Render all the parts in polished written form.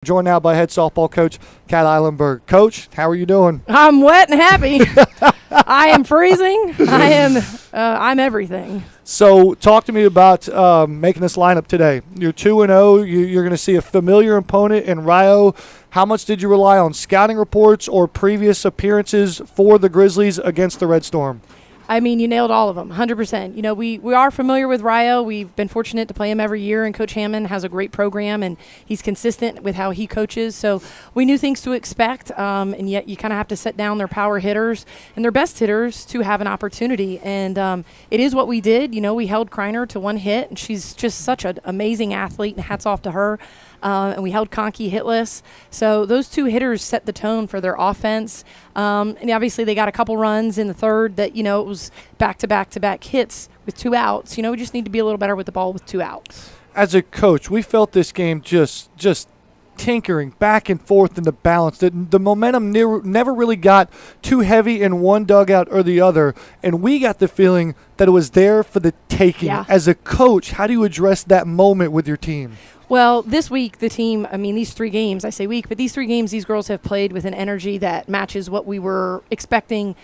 Joined now by head softball coach Kat Ihlenburg. Coach, how are you doing? I'm wet and happy. I am freezing. I'm everything. So talk to me about making this lineup today. You're 2-0. You're going to see a familiar opponent in Rio. How much did you rely on scouting reports or previous appearances for the Grizzlies against the Red Storm? I mean, you nailed all of them, 100%. You know, we are familiar with Rio. We've been fortunate to play him every year, and Coach Hammond has a great program, and he's consistent with how he coaches. So we knew things to expect, and yet you kind of have to set down their power hitters and their best hitters to have an opportunity. And it is what we did. You know, we held Kreiner to one hit, and she's just such an amazing athlete, and hats off to her. And we held Conkey hitless. So those two hitters set the tone for their offense. And obviously they got a couple runs in the third that, you know, it was back-to-back hits with 2 outs. You know, we just need to be a little better with the ball with 2 outs. As a coach, we felt this game just tinkering back and forth in the balance. The momentum never really got too heavy in one dugout or the other, and we got the feeling that it was there for the taking. Yeah. As a coach, how do you address that moment with your team? Well, this week, the team, I mean, these 3 games, I say week, but these 3 games, these girls have played with an energy that matches what we were expecting,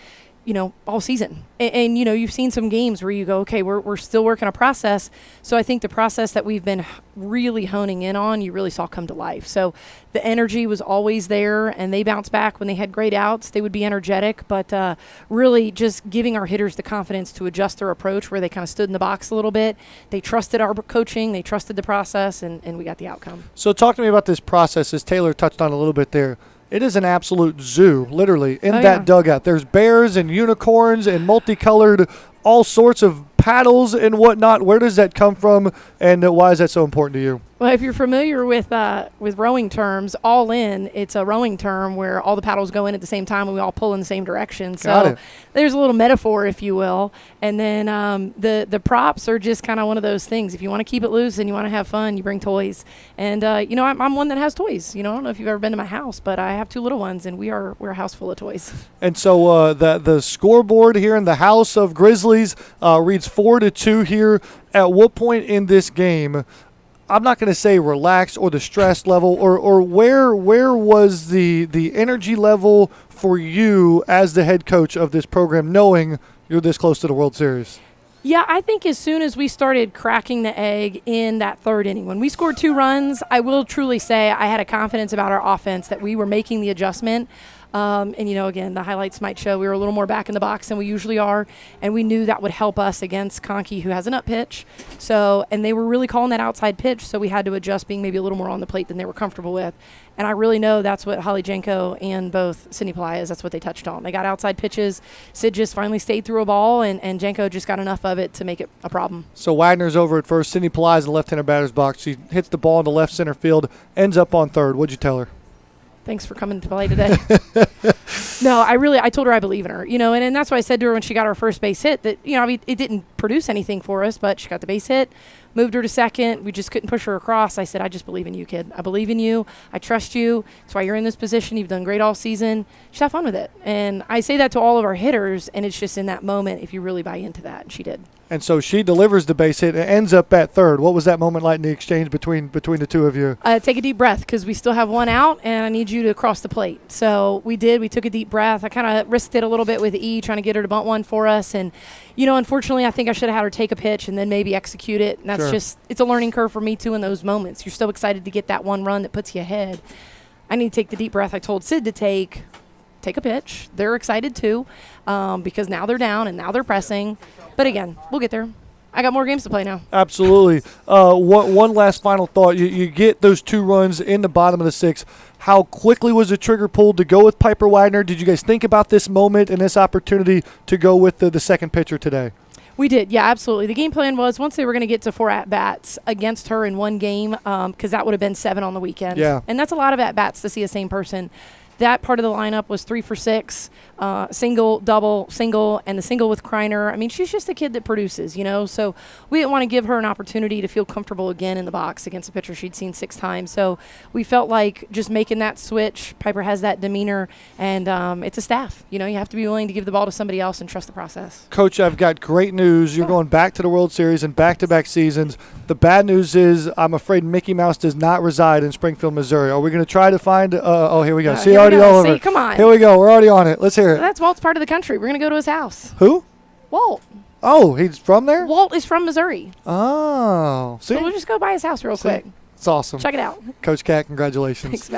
you know, all season. And you know, you've seen some games where you go, okay, we're still working a process. So I think the process that we've been really honing in on, you really saw come to life. So the energy was always there, and they bounced back when they had great outs. They would be energetic, but really just giving our hitters the confidence to adjust their approach where they kind of stood in the box a little bit. They trusted our coaching. They trusted the process, and we got the outcome. So talk to me about this process, as Taylor touched on a little bit there. It is an absolute zoo, literally, in that dugout. There's bears and unicorns and multicolored all sorts of paddles and whatnot. Where does that come from, and why is that so important to you? Well, if you're familiar with rowing terms, all in, it's a rowing term where all the paddles go in at the same time and we all pull in the same direction. So there's a little metaphor, if you will. And then the props are just kind of one of those things. If you want to keep it loose and you want to have fun, you bring toys. And, you know, I'm one that has toys. You know, I don't know if you've ever been to my house, but I have 2 little ones, and we're a house full of toys. And so the scoreboard here in the house of Grizzlies reads 4-2 here. At what point in this game, I'm not going to say relaxed or the stress level, or where was the energy level for you as the head coach of this program, knowing you're this close to the World Series? Yeah, I think as soon as we started cracking the egg in that 3rd inning, when we scored 2 runs, I will truly say I had a confidence about our offense that we were making the adjustment. And, you know, again, the highlights might show we were a little more back in the box than we usually are, and we knew that would help us against Conkey, who has an up pitch. So, and they were really calling that outside pitch, so we had to adjust, being maybe a little more on the plate than they were comfortable with. And I really know that's what Holly Janko and both Sydney Pelaez, that's what they touched on. They got outside pitches. Sid just finally stayed through a ball, and Janko just got enough of it to make it a problem. So Wagner's over at first. Sydney Pelaez in the left-hander batter's box. She hits the ball in the left center field, ends up on third. What'd you tell her? Thanks for coming to play today. No, I told her I believe in her, you know, and that's what I said to her when she got her first base hit, that, you know, I mean, it didn't produce anything for us, but she got the base hit, moved her to second. We just couldn't push her across. I said, I just believe in you, kid. I believe in you. I trust you. That's why you're in this position. You've done great all season. Just have fun with it. And I say that to all of our hitters, and it's just in that moment if you really buy into that, and she did. And so she delivers the base hit and ends up at third. What was that moment like in the exchange between the two of you? Take a deep breath, because we still have 1 out, and I need you to cross the plate. So we did. We took a deep breath. I kind of risked it a little bit with E, trying to get her to bunt one for us. And, you know, unfortunately, I think I should have had her take a pitch and then maybe execute it. And that's just – it's a learning curve for me, too, in those moments. You're so excited to get that 1 run that puts you ahead. I need to take the deep breath I told Sid to take a pitch. They're excited, too, because now they're down and now they're pressing. But, again, we'll get there. I got more games to play now. Absolutely. One last final thought. You get those 2 runs in the bottom of the 6th. How quickly was the trigger pulled to go with Piper Wagner? Did you guys think about this moment and this opportunity to go with the second pitcher today? We did, yeah, absolutely. The game plan was once they were going to get to 4 at-bats against her in one game, because that would have been 7 on the weekend. Yeah. And that's a lot of at-bats to see the same person. That part of the lineup was 3 for 6. single, double, single, and the single with Kreiner. I mean, she's just a kid that produces, So we didn't want to give her an opportunity to feel comfortable again in the box against a pitcher she'd seen 6 times. So we felt like just making that switch. Piper has that demeanor, and it's a staff. You have to be willing to give the ball to somebody else and trust the process. Coach, I've got great news. You're going back to the World Series and back-to-back seasons. The bad news is I'm afraid Mickey Mouse does not reside in Springfield, Missouri. Are we going to try to find here we go. See, already all over. See, come on. Here we go. We're already on it. Let's hear it. That's Walt's part of the country. We're going to go to his house. Who? Walt. Oh, he's from there? Walt is from Missouri. Oh. See? So we'll just go by his house real quick. It's awesome. Check it out. Coach Cat, congratulations. Thanks,